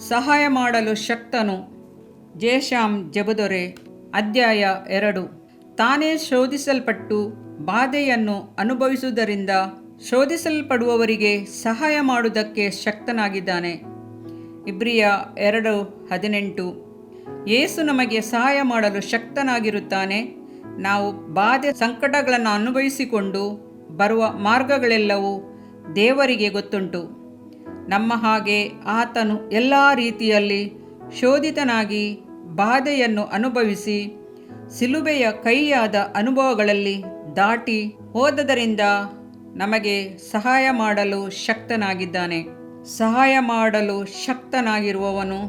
ಸಹಾಯ ಮಾಡಲು ಶಕ್ತನು. ಜೇಷಾಮ್ ಜಬುದೊರೆ. ಅಧ್ಯಾಯ 2. ತಾನೇ ಶೋಧಿಸಲ್ಪಟ್ಟು ಬಾಧೆಯನ್ನು ಅನುಭವಿಸುವುದರಿಂದ ಶೋಧಿಸಲ್ಪಡುವವರಿಗೆ ಸಹಾಯ ಮಾಡುವುದಕ್ಕೆ ಶಕ್ತನಾಗಿದ್ದಾನೆ. ಇಬ್ರಿಯ 2:18. ಯೇಸು ನಮಗೆ ಸಹಾಯ ಮಾಡಲು ಶಕ್ತನಾಗಿರುತ್ತಾನೆ. ನಾವು ಬಾಧೆ ಸಂಕಟಗಳನ್ನು ಅನುಭವಿಸಿಕೊಂಡು ಬರುವ ಮಾರ್ಗಗಳೆಲ್ಲವೂ ದೇವರಿಗೆ ಗೊತ್ತುಂಟು. ನಮ್ಮ ಹಾಗೆ ಆತನು ಎಲ್ಲ ರೀತಿಯಲ್ಲಿ ಶೋಧಿತನಾಗಿ ಬಾಧೆಯನ್ನು ಅನುಭವಿಸಿ ಸಿಲುಬೆಯ ಕಹಿಯಾದ ಅನುಭವಗಳಲ್ಲಿ ದಾಟಿ ಹೋದದರಿಂದ ನಮಗೆ ಸಹಾಯ ಮಾಡಲು ಶಕ್ತನಾಗಿದ್ದಾನೆ. ಸಹಾಯ ಮಾಡಲು ಶಕ್ತನಾಗಿರುವವನು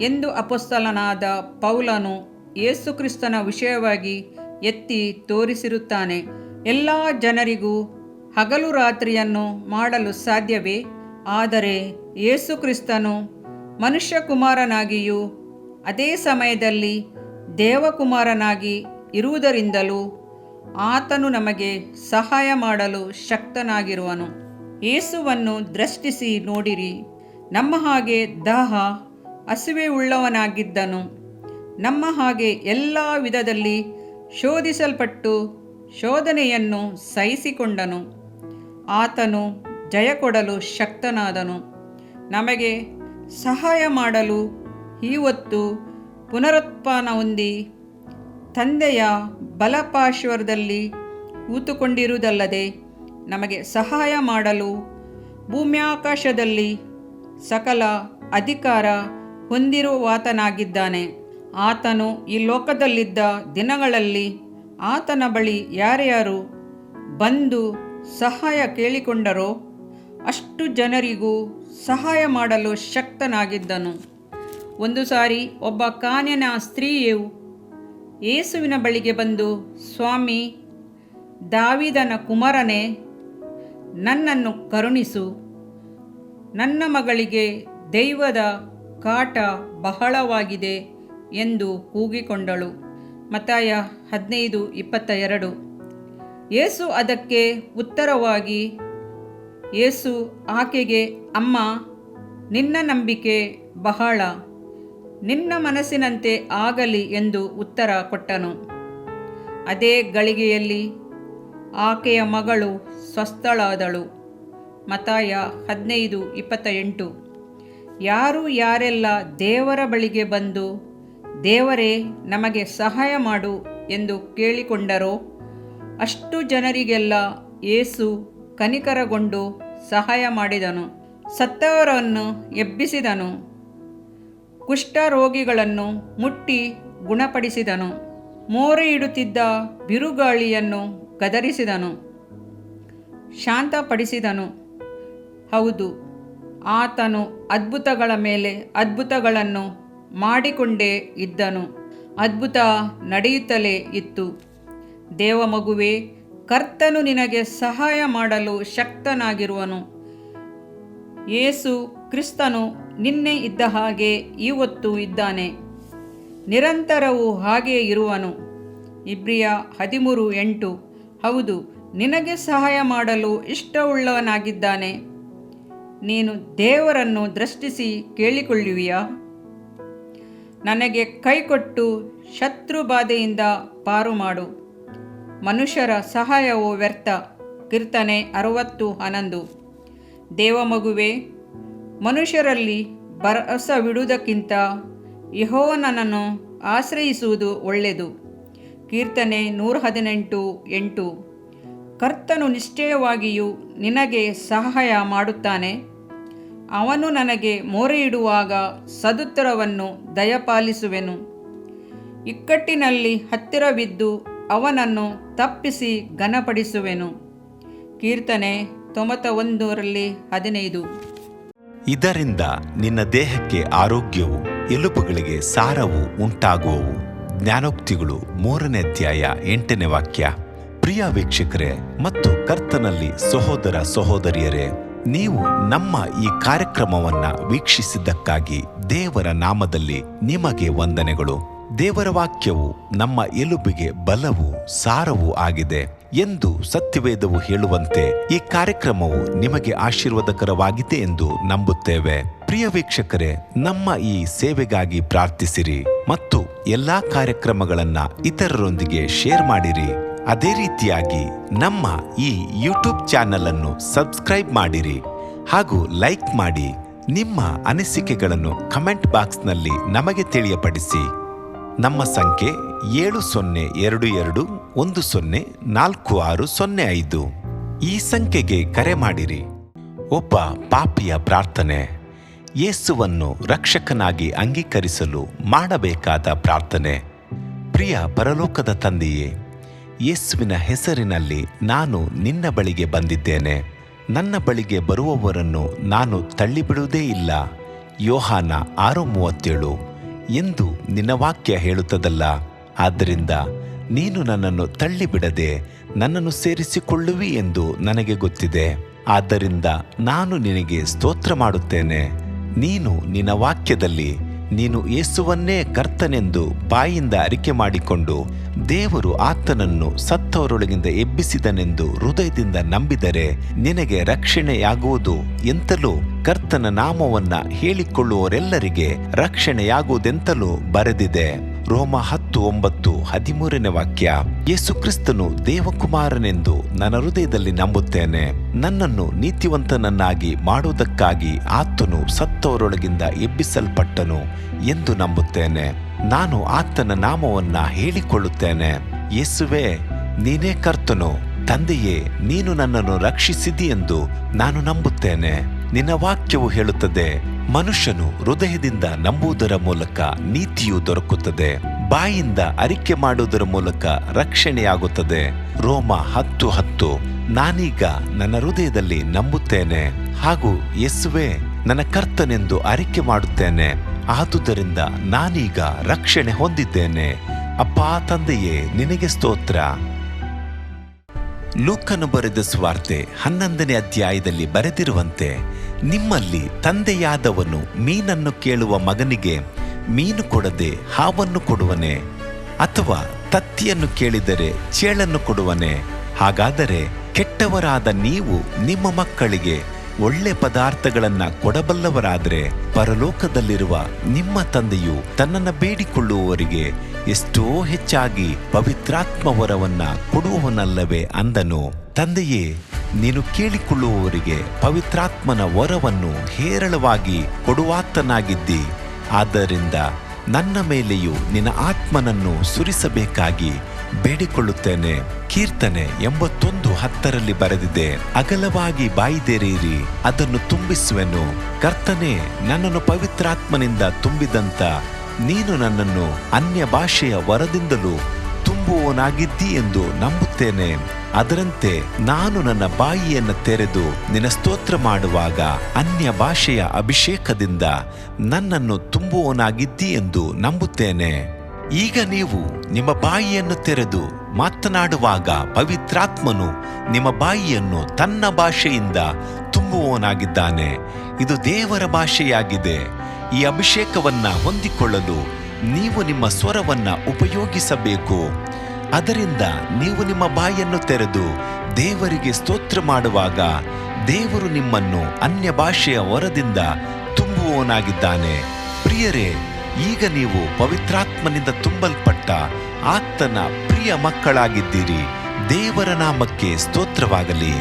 ಎಂದು ಅಪೊಸ್ತಲನಾದ ಪೌಲನು ಯೇಸುಕ್ರಿಸ್ತನ ವಿಷಯವಾಗಿ ಎತ್ತಿ ತೋರಿಸಿರುತ್ತಾನೆ. ಎಲ್ಲ ಜನರಿಗೂ ಹಗಲು ರಾತ್ರಿಯನ್ನು ಮಾಡಲು ಸಾಧ್ಯವೇ? ಆದರೆ ಯೇಸುಕ್ರಿಸ್ತನು ಮನುಷ್ಯಕುಮಾರನಾಗಿಯೂ ಅದೇ ಸಮಯದಲ್ಲಿ ದೇವಕುಮಾರನಾಗಿ ಇರುವುದರಿಂದಲೂ ಆತನು ನಮಗೆ ಸಹಾಯ ಮಾಡಲು ಶಕ್ತನಾಗಿರುವನು. ಯೇಸುವನ್ನು ದೃಷ್ಟಿಸಿ ನೋಡಿರಿ. ನಮ್ಮ ಹಾಗೆ ದಾಹ ಹಸಿವೆ ಉಳ್ಳವನಾಗಿದ್ದನು. ನಮ್ಮ ಹಾಗೆ ಎಲ್ಲ ವಿಧದಲ್ಲಿ ಶೋಧಿಸಲ್ಪಟ್ಟು ಶೋಧನೆಯನ್ನು ಸಹಿಸಿಕೊಂಡನು. ಆತನು ಜಯಕೊಡಲು ಶಕ್ತನಾದನು. ನಮಗೆ ಸಹಾಯ ಮಾಡಲು ಇವತ್ತು ಪುನರುತ್ಥಾನ ಹೊಂದಿ ತಂದೆಯ ಬಲಪಾರ್ಶ್ವದಲ್ಲಿ ಕೂತುಕೊಂಡಿರುವುದಲ್ಲದೆ ನಮಗೆ ಸಹಾಯ ಮಾಡಲು ಭೂಮ್ಯಾಕಾಶದಲ್ಲಿ ಸಕಲ ಅಧಿಕಾರ ಹೊಂದಿರುವಾತನಾಗಿದ್ದಾನೆ. ಆತನು ಈ ಲೋಕದಲ್ಲಿದ್ದ ದಿನಗಳಲ್ಲಿ ಆತನ ಬಳಿ ಯಾರ್ಯಾರು ಬಂದು ಸಹಾಯ ಕೇಳಿಕೊಂಡರೋ ಅಷ್ಟು ಜನರಿಗೂ ಸಹಾಯ ಮಾಡಲು ಶಕ್ತನಾಗಿದ್ದನು. ಒಂದು ಸಾರಿ ಒಬ್ಬ ಕಾನ್ಯನ ಸ್ತ್ರೀಯು ಯೇಸುವಿನ ಬಳಿಗೆ ಬಂದು, ಸ್ವಾಮಿ, ದಾವೀದನ ಕುಮಾರನೇ, ನನ್ನನ್ನು ಕರುಣಿಸು, ನನ್ನ ಮಗಳಿಗೆ ದೆವ್ವದ ಕಾಟ ಬಹಳವಾಗಿದೆ ಎಂದು ಕೂಗಿಕೊಂಡಳು. ಮತ್ತಾಯ 15:22. ಯೇಸು ಅದಕ್ಕೆ ಉತ್ತರವಾಗಿ ಯೇಸು ಆಕೆಗೆ, ಅಮ್ಮ, ನಿನ್ನ ನಂಬಿಕೆ ಬಹಳ, ನಿನ್ನ ಮನಸ್ಸಿನಂತೆ ಆಗಲಿ ಎಂದು ಉತ್ತರ ಕೊಟ್ಟನು. ಅದೇ ಗಳಿಗೆಯಲ್ಲಿ ಆಕೆಯ ಮಗಳು ಸ್ವಸ್ಥಳಾದಳು. ಮತ್ತಾಯ 15:28. ಯಾರೆಲ್ಲ ದೇವರ ಬಳಿಗೆ ಬಂದು ದೇವರೇ ನಮಗೆ ಸಹಾಯ ಮಾಡು ಎಂದು ಕೇಳಿಕೊಂಡರೋ ಅಷ್ಟು ಜನರಿಗೆಲ್ಲ ಯೇಸು ಕನಿಕರಗೊಂಡು ಸಹಾಯ ಮಾಡಿದನು. ಸತ್ತವರನ್ನು ಎಬ್ಬಿಸಿದನು. ಕುಷ್ಠರೋಗಿಗಳನ್ನು ಮುಟ್ಟಿ ಗುಣಪಡಿಸಿದನು. ಮೋರೆ ಇಡುತ್ತಿದ್ದ ಬಿರುಗಾಳಿಯನ್ನು ಗದರಿಸಿದನು, ಶಾಂತಪಡಿಸಿದನು. ಹೌದು, ಆತನು ಅದ್ಭುತಗಳ ಮೇಲೆ ಅದ್ಭುತಗಳನ್ನು ಮಾಡಿಕೊಂಡೇ ಇದ್ದನು. ಅದ್ಭುತ ನಡೆಯುತ್ತಲೇ ಇತ್ತು. ದೇವಮಗುವೇ, ಕರ್ತನು ನಿನಗೆ ಸಹಾಯ ಮಾಡಲು ಶಕ್ತನಾಗಿರುವನು. ಯೇಸು ಕ್ರಿಸ್ತನು ನಿನ್ನೆ ಇದ್ದ ಹಾಗೆ ಇವತ್ತು ಇದ್ದಾನೆ, ನಿರಂತರವೂ ಹಾಗೇ ಇರುವನು. ಇಬ್ರಿಯ 13:8. ಹೌದು, ನಿನಗೆ ಸಹಾಯ ಮಾಡಲು ಇಷ್ಟವುಳ್ಳವನಾಗಿದ್ದಾನೆ. ನೀನು ದೇವರನ್ನು ದೃಷ್ಟಿಸಿ ಕೇಳಿಕೊಳ್ಳುವಿಯಾ? ನನಗೆ ಕೈಕೊಟ್ಟು ಶತ್ರು ಬಾಧೆಯಿಂದ ಪಾರು ಮಾಡು. ಮನುಷ್ಯರ ಸಹಾಯವು ವ್ಯರ್ಥ. ಕೀರ್ತನೆ 60:11. ದೇವಮಗುವೆ, ಮನುಷ್ಯರಲ್ಲಿ ಭರವಸವಿಡುವುದಕ್ಕಿಂತ ಯೆಹೋವನನ್ನು ಆಶ್ರಯಿಸುವುದು ಒಳ್ಳೆಯದು. ಕೀರ್ತನೆ 118:8. ಕರ್ತನು ನಿಶ್ಚಯವಾಗಿಯೂ ನಿನಗೆ ಸಹಾಯ ಮಾಡುತ್ತಾನೆ. ಅವನು ನನಗೆ ಮೊರೆಯಿಡುವಾಗ ಸದುತ್ತರವನ್ನು ದಯಪಾಲಿಸುವೆನು. ಇಕ್ಕಟ್ಟಿನಲ್ಲಿ ಹತ್ತಿರವಿದ್ದು ಅವನನ್ನು ತಪ್ಪಿಸಿ ಘನಪಡಿಸುವೆನು. ಕೀರ್ತನೆ 91:15. ಇದರಿಂದ ನಿನ್ನ ದೇಹಕ್ಕೆ ಆರೋಗ್ಯವು, ಎಲುಬುಗಳಿಗೆ ಸಾರವು ಉಂಟಾಗುವವು. ಜ್ಞಾನೋಕ್ತಿಗಳು 3ನೇ ಅಧ್ಯಾಯ 8ನೇ ವಾಕ್ಯ. ಪ್ರಿಯ ವೀಕ್ಷಕರೇ ಮತ್ತು ಕರ್ತನಲ್ಲಿ ಸಹೋದರ ಸಹೋದರಿಯರೇ, ನೀವು ನಮ್ಮ ಈ ಕಾರ್ಯಕ್ರಮವನ್ನ ವೀಕ್ಷಿಸಿದ್ದಕ್ಕಾಗಿ ದೇವರ ನಾಮದಲ್ಲಿ ನಿಮಗೆ ವಂದನೆಗಳು. ದೇವರ ವಾಕ್ಯವು ನಮ್ಮ ಎಲುಬಿಗೆ ಬಲವೂ ಸಾರವೂ ಆಗಿದೆ. ಎಂದು ಸತ್ಯವೇದವು ಹೇಳುವಂತೆ ಈ ಕಾರ್ಯಕ್ರಮವು ನಿಮಗೆ ಆಶೀರ್ವಾದಕರವಾಗಿದೆ ಎಂದು ನಂಬುತ್ತೇವೆ. ಪ್ರಿಯ ವೀಕ್ಷಕರೇ, ನಮ್ಮ ಈ ಸೇವೆಗಾಗಿ ಪ್ರಾರ್ಥಿಸಿರಿ ಮತ್ತು ಎಲ್ಲಾ ಕಾರ್ಯಕ್ರಮಗಳನ್ನ ಇತರರೊಂದಿಗೆ ಶೇರ್ ಮಾಡಿರಿ. ಅದೇ ರೀತಿಯಾಗಿ ನಮ್ಮ ಈ ಯೂಟ್ಯೂಬ್ ಚಾನೆಲ್ ಅನ್ನು ಸಬ್ಸ್ಕ್ರೈಬ್ ಮಾಡಿರಿ ಹಾಗೂ ಲೈಕ್ ಮಾಡಿ. ನಿಮ್ಮ ಅನಿಸಿಕೆಗಳನ್ನು ಕಮೆಂಟ್ ಬಾಕ್ಸ್ನಲ್ಲಿ ನಮಗೆ ತಿಳಿಯಪಡಿಸಿ. ನಮ್ಮ ಸಂಖ್ಯೆ 7022104605. ಈ ಸಂಖ್ಯೆಗೆ ಕರೆ ಮಾಡಿರಿ. ಒಬ್ಬ ಪಾಪಿಯ ಪ್ರಾರ್ಥನೆ. ಯೇಸುವನ್ನು ರಕ್ಷಕನಾಗಿ ಅಂಗೀಕರಿಸಲು ಮಾಡಬೇಕಾದ ಪ್ರಾರ್ಥನೆ. ಪ್ರಿಯ ಪರಲೋಕದ ತಂದೆಯೇ, ಯೇಸುವಿನ ಹೆಸರಿನಲ್ಲಿ ನಾನು ನಿನ್ನ ಬಳಿಗೆ ಬಂದಿದ್ದೇನೆ. ನನ್ನ ಬಳಿಗೆ ಬರುವವರನ್ನು ನಾನು ತಳ್ಳಿಬಿಡುವುದೇ ಇಲ್ಲ. ಯೋಹಾನ 6:37 ಎಂದು ನಿನ್ನ ವಾಕ್ಯ ಹೇಳುತ್ತದಲ್ಲ. ಆದ್ದರಿಂದ ನೀನು ನನ್ನನ್ನು ತಳ್ಳಿಬಿಡದೆ ನನ್ನನ್ನು ಸೇರಿಸಿಕೊಳ್ಳುವಿ ಎಂದು ನನಗೆ ಗೊತ್ತಿದೆ. ಆದ್ದರಿಂದ ನಾನು ನಿನಗೆ ಸ್ತೋತ್ರ ಮಾಡುತ್ತೇನೆ. ನೀನು ನಿನ್ನ ವಾಕ್ಯದಲ್ಲಿ ನೀನು ಯೇಸುವನ್ನೇ ಕರ್ತನೆಂದು ಬಾಯಿಂದ ಅರಿಕೆ ಮಾಡಿಕೊಂಡು ದೇವರು ಆತನನ್ನು ಸತ್ತವರೊಳಗಿಂದ ಎಬ್ಬಿಸಿದನೆಂದು ಹೃದಯದಿಂದ ನಂಬಿದರೆ ನಿನಗೆ ರಕ್ಷಣೆಯಾಗುವುದು ಎಂತಲೂ ಕರ್ತನ ನಾಮವನ್ನ ಹೇಳಿಕೊಳ್ಳುವವರೆಲ್ಲರಿಗೆ ರಕ್ಷಣೆಯಾಗುವುದೆಂತಲೂ ಬರೆದಿದೆ. ರೋಮ 10:9-13 ವಾಕ್ಯ. ಯೇಸು ಕ್ರಿಸ್ತನು ದೇವಕುಮಾರನೆಂದು ನನ್ನ ಹೃದಯದಲ್ಲಿ ನಂಬುತ್ತೇನೆ. ನನ್ನನ್ನು ನೀತಿವಂತನನ್ನಾಗಿ ಮಾಡುವುದಕ್ಕಾಗಿ ಆತನು ಸತ್ತವರೊಳಗಿಂದ ಎಬ್ಬಿಸಲ್ಪಟ್ಟನು ಎಂದು ನಂಬುತ್ತೇನೆ. ನಾನು ಆತನ ನಾಮವನ್ನ ಹೇಳಿಕೊಳ್ಳುತ್ತೇನೆ. ಯೇಸುವೇ, ನೀನೇ ಕರ್ತನು. ತಂದೆಯೇ, ನೀನು ನನ್ನನ್ನು ರಕ್ಷಿಸಿದಿ ಎಂದು ನಾನು ನಂಬುತ್ತೇನೆ. ನಿನ್ನ ವಾಕ್ಯವು ಹೇಳುತ್ತದೆ, ಮನುಷ್ಯನು ಹೃದಯದಿಂದ ನಂಬುವುದರ ಮೂಲಕ ನೀತಿಯು ದೊರಕುತ್ತದೆ, ಬಾಯಿಂದ ಅರಿಕೆ ಮಾಡುವುದರ ಮೂಲಕ ರಕ್ಷಣೆಯಾಗುತ್ತದೆ. ರೋಮ 10:10. ನಾನೀಗ ನನ್ನ ಹೃದಯದಲ್ಲಿ ನಂಬುತ್ತೇನೆ ಹಾಗೂ ಯೇಸುವೇ ನನ್ನ ಕರ್ತನೆಂದು ಅರಿಕೆ ಮಾಡುತ್ತೇನೆ. ಆದುದರಿಂದ ನಾನೀಗ ರಕ್ಷಣೆ ಹೊಂದಿದ್ದೇನೆ. ಅಪ್ಪಾ ತಂದೆಯೇ, ನಿನಗೆ ಸ್ತೋತ್ರ. ಲೂಕನು ಬರೆದ ಸುವಾರ್ತೆ 11ನೇ ಅಧ್ಯಾಯದಲ್ಲಿ ಬರೆದಿರುವಂತೆ, ನಿಮ್ಮಲ್ಲಿ ತಂದೆಯಾದವನು ಮೀನನ್ನು ಕೇಳುವ ಮಗನಿಗೆ ಮೀನು ಕೊಡದೆ ಹಾವನ್ನು ಕೊಡುವನೆ? ಅಥವಾ ತತ್ತಿಯನ್ನು ಕೇಳಿದರೆ ಚೇಳನ್ನು ಕೊಡುವನೆ? ಹಾಗಾದರೆ ಕೆಟ್ಟವರಾದ ನೀವು ನಿಮ್ಮ ಮಕ್ಕಳಿಗೆ ಒಳ್ಳೆ ಪದಾರ್ಥಗಳನ್ನ ಕೊಡಬಲ್ಲವರಾದರೆ ಪರಲೋಕದಲ್ಲಿರುವ ನಿಮ್ಮ ತಂದೆಯು ತನ್ನನ್ನು ಬೇಡಿಕೊಳ್ಳುವವರಿಗೆ ಎಷ್ಟೋ ಹೆಚ್ಚಾಗಿ ಪವಿತ್ರಾತ್ಮ ವರವನ್ನ ಕೊಡುವವನಲ್ಲವೇ ಅಂದನು. ತಂದೆಯೇ, ನೀನು ಕೇಳಿಕೊಳ್ಳುವವರಿಗೆ ಪವಿತ್ರಾತ್ಮನ ವರವನ್ನು ಹೇರಳವಾಗಿ ಕೊಡುವಾತನಾಗಿದ್ದಿ. ಆದ್ದರಿಂದ ನನ್ನ ಮೇಲೆಯೂ ನಿನ್ನ ಆತ್ಮನನ್ನು ಸುರಿಸಬೇಕಾಗಿ ಬೇಡಿಕೊಳ್ಳುತ್ತೇನೆ. ಕೀರ್ತನೆ 81:10 ಬರೆದಿದೆ, ಅಗಲವಾಗಿ ಬಾಯಿದೆರೆಯಿರಿ, ಅದನ್ನು ತುಂಬಿಸುವೆನು. ಕರ್ತನೇ, ನನ್ನನ್ನು ಪವಿತ್ರಾತ್ಮನಿಂದ ತುಂಬಿದಂತ ನೀನು ನನ್ನನ್ನು ಅನ್ಯ ಭಾಷೆಯ ವರದಿಂದಲೂ ತುಂಬುವವನಾಗಿದ್ದಿ ಎಂದು ನಂಬುತ್ತೇನೆ. ಅದರಂತೆ ನಾನು ನನ್ನ ಬಾಯಿಯನ್ನು ತೆರೆದು ನಿನ್ನ ಸ್ತೋತ್ರ ಮಾಡುವಾಗ ಅನ್ಯ ಭಾಷೆಯ ಅಭಿಷೇಕದಿಂದ ನನ್ನನ್ನು ತುಂಬುವವನಾಗಿದ್ದಿ ಎಂದು ನಂಬುತ್ತೇನೆ. ಈಗ ನೀವು ನಿಮ್ಮ ಬಾಯಿಯನ್ನು ತೆರೆದು ಮಾತನಾಡುವಾಗ ಪವಿತ್ರಾತ್ಮನು ನಿಮ್ಮ ಬಾಯಿಯನ್ನು ತನ್ನ ಭಾಷೆಯಿಂದ ತುಂಬುವವನಾಗಿದ್ದಾನೆ. ಇದು ದೇವರ ಭಾಷೆಯಾಗಿದೆ. ಈ ಅಭಿಷೇಕವನ್ನ ಹೊಂದಿಕೊಳ್ಳಲು ನೀವು ನಿಮ್ಮ ಸ್ವರವನ್ನ ಉಪಯೋಗಿಸಬೇಕು. ಅದರಿಂದ ನೀವು ನಿಮ್ಮ ಬಾಯನ್ನು ತೆರೆದು ದೇವರಿಗೆ ಸ್ತೋತ್ರ ಮಾಡುವಾಗ ದೇವರು ನಿಮ್ಮನ್ನು ಅನ್ಯ ಭಾಷೆಯ ವರದಿಂದ ತುಂಬುವವನಾಗಿದ್ದಾನೆ. ಪ್ರಿಯರೇ, ಈಗ ನೀವು ಪವಿತ್ರಾತ್ಮನಿಂದ ತುಂಬಲ್ಪಟ್ಟ ಆತನ ಪ್ರಿಯ ಮಕ್ಕಳಾಗಿದ್ದೀರಿ. ದೇವರ ನಾಮಕ್ಕೆ ಸ್ತೋತ್ರವಾಗಲಿ.